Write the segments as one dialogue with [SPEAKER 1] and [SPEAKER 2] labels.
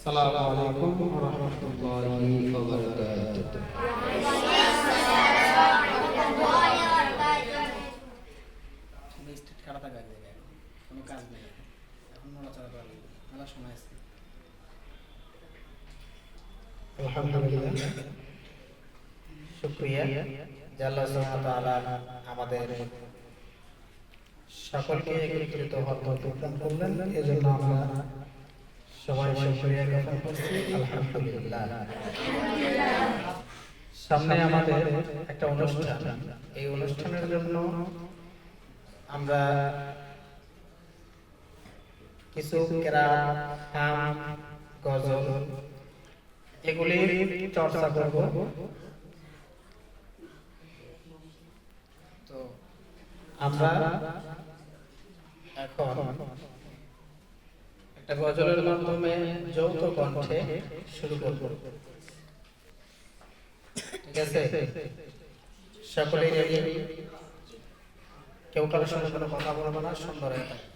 [SPEAKER 1] আসসালামু আলাইকুম ওয়া রাহমাতুল্লাহি ওয়া বারাকাতুহু।
[SPEAKER 2] স্টেট খারাপ থাকে এক জায়গায়, কোনো কাজ নেই, এখন নড়াচড়া করা লাগবে, মেলা সময় আছে।
[SPEAKER 1] আলহামদুলিল্লাহ, শুকরিয়া যে আল্লাহ সুবহানাহু ওয়া তাআলা আমাদের সকলকে একত্রিত হওয়ার তৌফিক দান করলেন। এজন্য আমরা সবাই শুকরিয়া জ্ঞাপন করছি। আলহামদুলিল্লাহ। সামনে আমাদের একটা অনুষ্ঠান, এই অনুষ্ঠানের জন্য আমরা কিছু কেরাত, হাম, গজল এগুলি চর্চা করব। তো আমরা এখন একটা গজলের মাধ্যমে যৌথ কণ্ঠে শুরু করব। ঠিক আছে? সকলেই রেডি? কেউ কারোর সঙ্গে কোনো কথা বলবো না, সুন্দর হয়ে থাকবে।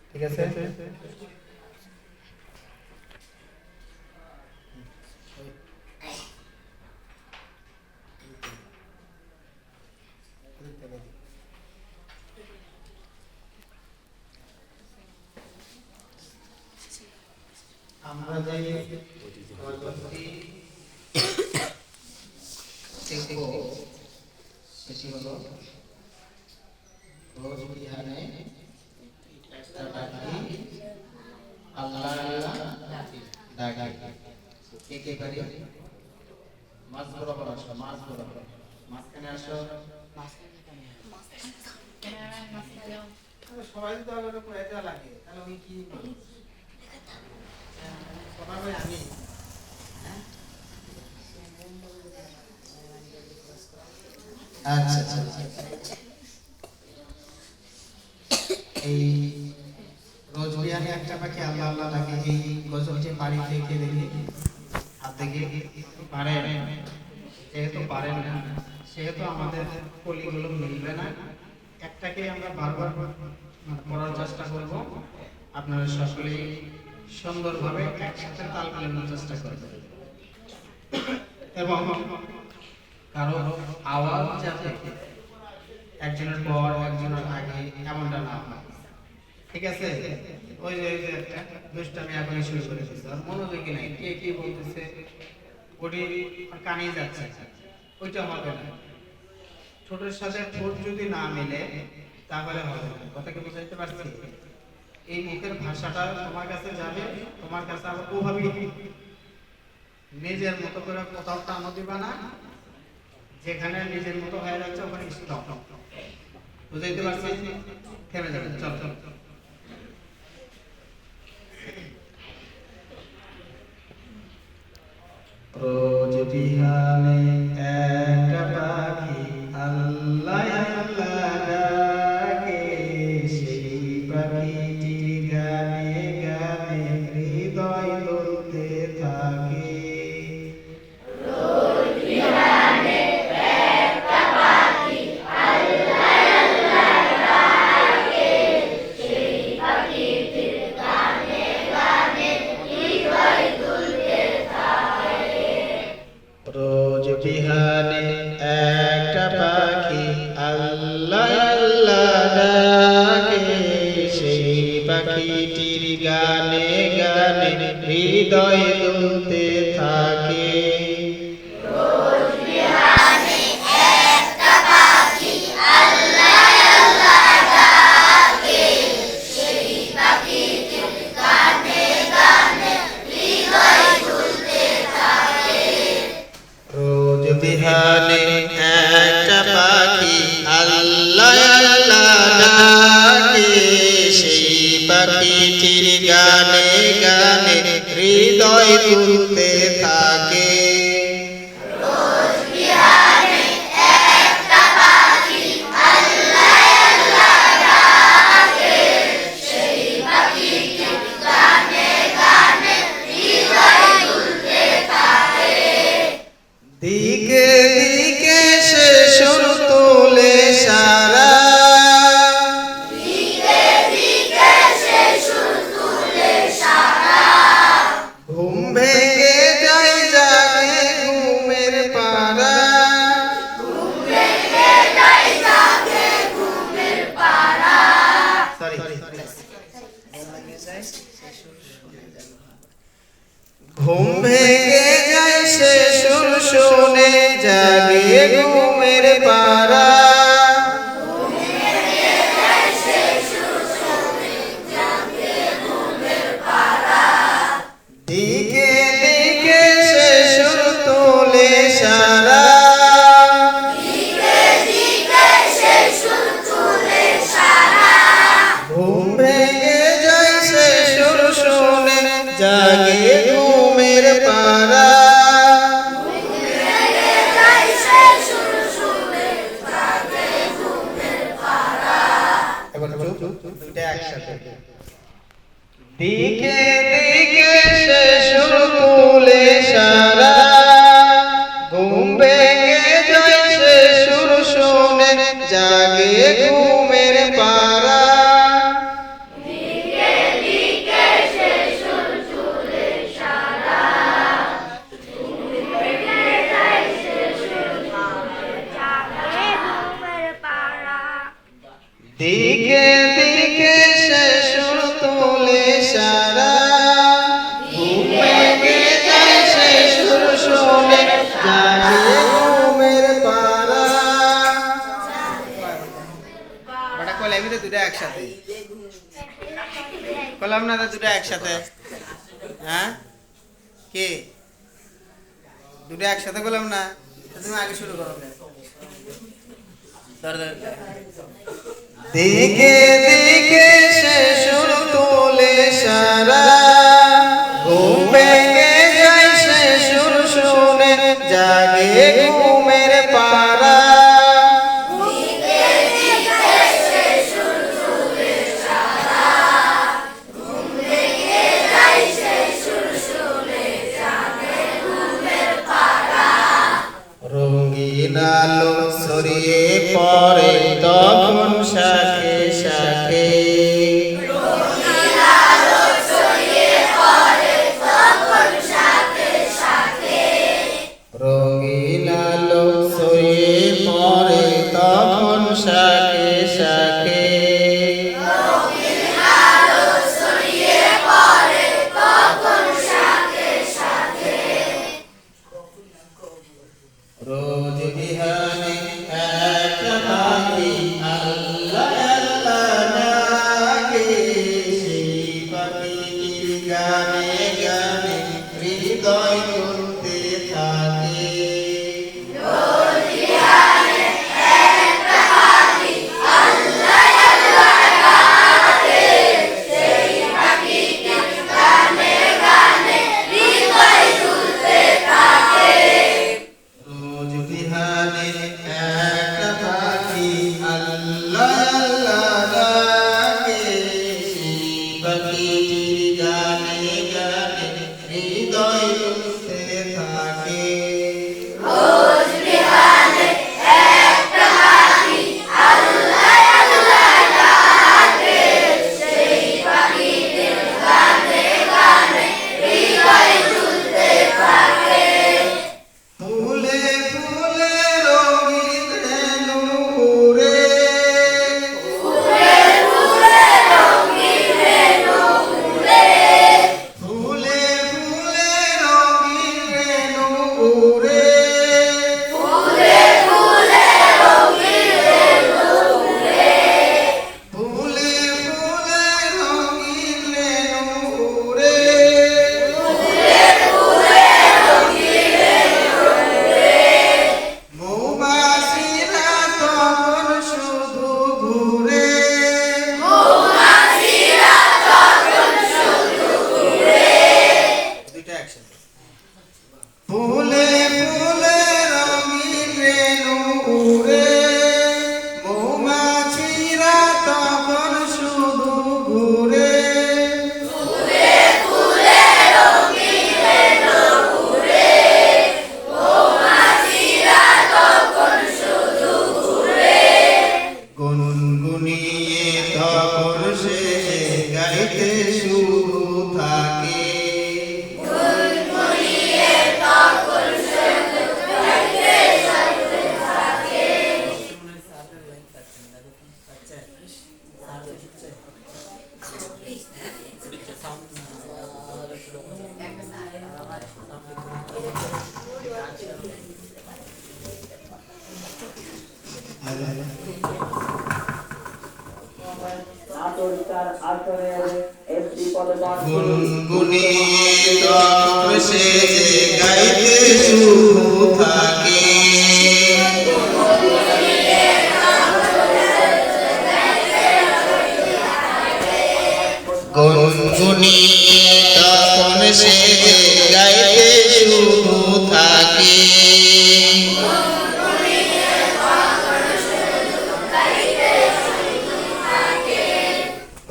[SPEAKER 1] ঠিক আছে? আমরা যে গজলটি শিখব সেটি হলো রোজ বিহানে একটা ডাকি আল্লাহ ডাকি। কে কে পারি? মাছ বরাবর আসো, মাছ বরাবর, মাঝখানে আসো। সবাই তো আবার পুরাইতে লাগে, তাহলে আমি কি বলি? আমি আচ্ছা আচ্ছা, এই রোজ বিহানে একটা পাখি আল্লাহ আল্লাহ ডাকে, এই গজলটি পারি কে দেখি? হাত দেখি। পারে? যেহেতু পারেন না, সেহেতু আমাদের কলিগুলো মিলবে না। একটাকে আমরা বারবার পড়ার চেষ্টা করব। আপনারা সকলেই সুন্দরভাবে একসাথে তাল মেলানোর চেষ্টা করবেন এবং কারো আওয়াজ যাতে একজনের পর একজনের আগে এমনটা না হয়। ঠিক আছে? ওই যে একটা দুষ্টামি এখনই শুরু করে দিচ্ছে, আর মনোযোগী নাই, কে কি বলতেছে ওটি কানে যাচ্ছে, ওইটা হবে না। ঠোঁটের সাথে ঠোঁট যদি না মিলে তাহলে হবে না। কথা কি বুঝাইতে পারছি? এই মুখের ভাষাটা তোমার কাছে যাবে, তোমার কাছে আবার ওভাবেই নিজের মতো করে কোথাও টানো দিবা না, যেখানে নিজের মতো হয়ে যাচ্ছে ওখানে স্টপ। বুঝাইতে পারছি? থেমে যাবে। চল চল। রোজ বিহানে একটা পাখি আল্লাহ আল্লাহ ডাকে, সেই পাখিটির গানে গানে হৃদয় দুলতে থাকে। রোজ বিহানে একটা পাখি আল্লাহ আল্লাহ ডাকে, সেই পাখিটির গানে গানে হৃদয় দুলতে থাকে। রোজ বিহানে একটা পাখি আল্লাহ আল্লাহ ডাকে, সেই পাখিটির গানে গানে হৃদয় দুলতে থাকে। দিকে দিকে সে সুর তোলে সারা, দিকে দিকে সে সুর তোলে ঘুম ভেঙে যায় সে সুর শুনে জাগে ঘুমের পাড়া দিকে দিকে সে সুর তোলে সারা ঘুম ভেঙে যায় সে সুর শুনে জাগে ঘুমের পাড়া এবার দুটো একসাথে দিকে দিকে সে সুর তোলে সারা ঘুম ভেঙে যায় সে সুর শুনে জাগে ঘুমের পাড়া দিকে দিকে সে সুর তোলে সারা ঘুম ভেঙে যায় সে সুর শুনে জাগে ঘুমের পাড়া বড় কল আমি তো দুটো একসাথে কলাম না দুটো একসাথে হ্যাঁ কি দুটো একসাথে বললাম না তুমি আগে শুরু করো দিকে দিকে সে সুর তোলে সারা ঘুম ভেঙে যায় সে সুর শুনে জাগে ঘুমের পাড়া রঙিন আলো ছড়িয়ে পড়ে তখন শাখে শাখে রঙিন আলো ছড়িয়ে পড়ে তখন শাখে শাখে রোজ বিহানে একটা পাখি আল্লাহ আল্লাহ ডাকে সেই পাখির গানে গানে হৃদয় তুলতে থাকে রোজ বিহানে একটা পাখি আল্লাহ আল্লাহ ডাকে সেই পাখির গানে গানে হৃদয় তুলতে থাকে ফুলে ফুলে রঙিন রেণু উড়ে ফুলে ফুলে রঙিন রেণু উড়ে ফুলে ফুলে রঙিন রেণু উড়ে মৌমাছিরা তখন শুধু ঘুরে দুইটা একসাথে ফুলে ফুলে রঙিন রেণু উড়ে মৌমাছিরা তখন শুধু ঘুরে গুনগুনিয়ে তখন সে গাইতে শুরু থাকে গুনগুনিত সে গাইতে শুধু থাকে গুনগুনিত সে গাইতে শুধু থাকে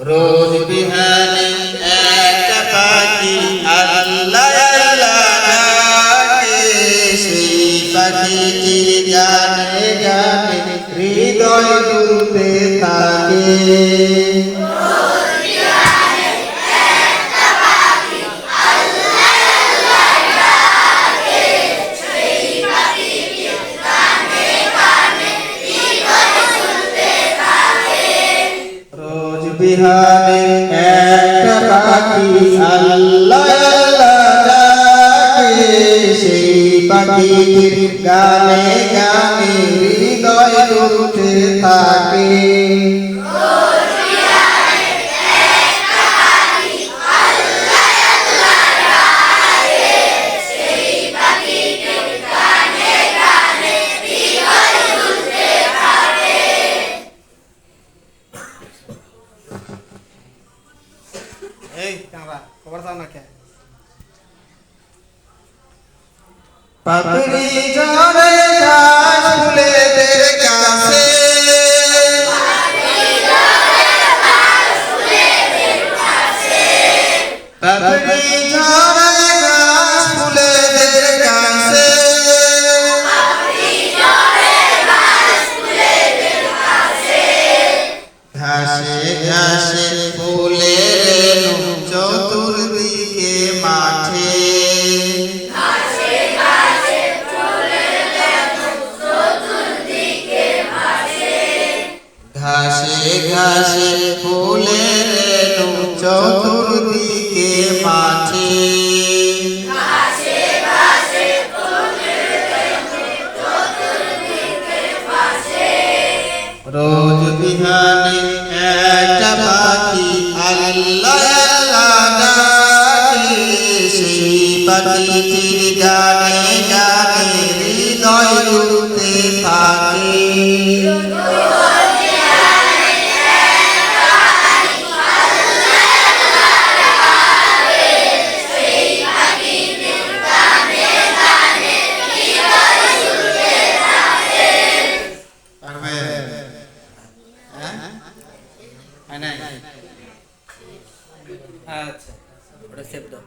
[SPEAKER 1] রোজ বিহানে একটা পাখি আল্লাহ আল্লাহ ডাকে সেই পাখিটির গানে গানে হৃদয় দুলতে থাকে রোজ বিহানে একটা পাখি আল্লাহ আল্লাহ ডাকে সেই পাখিটির গানে গানে হৃদয় দুলতে থাকে এই কাঁড়া খবর দাও না কে পাপড়ি ঝরে ঘাস ফুলেদের কাছে পাপড়ি ঝরে ঘাস ফুলেদের কাছে ঘাসে ঘাসে ফুলের চতুর্দিকে মাঠে ঘাসে ঘাসে ফুলের চতুর্দিকে মাঠে রোজ বিহানে একটা পাখি আল্লাহ আল্লাহ ডাকে সেই পাখিটির গানে গানে হৃদয় দুলতে থাকে আচ্ছা ওটা সেভ দাও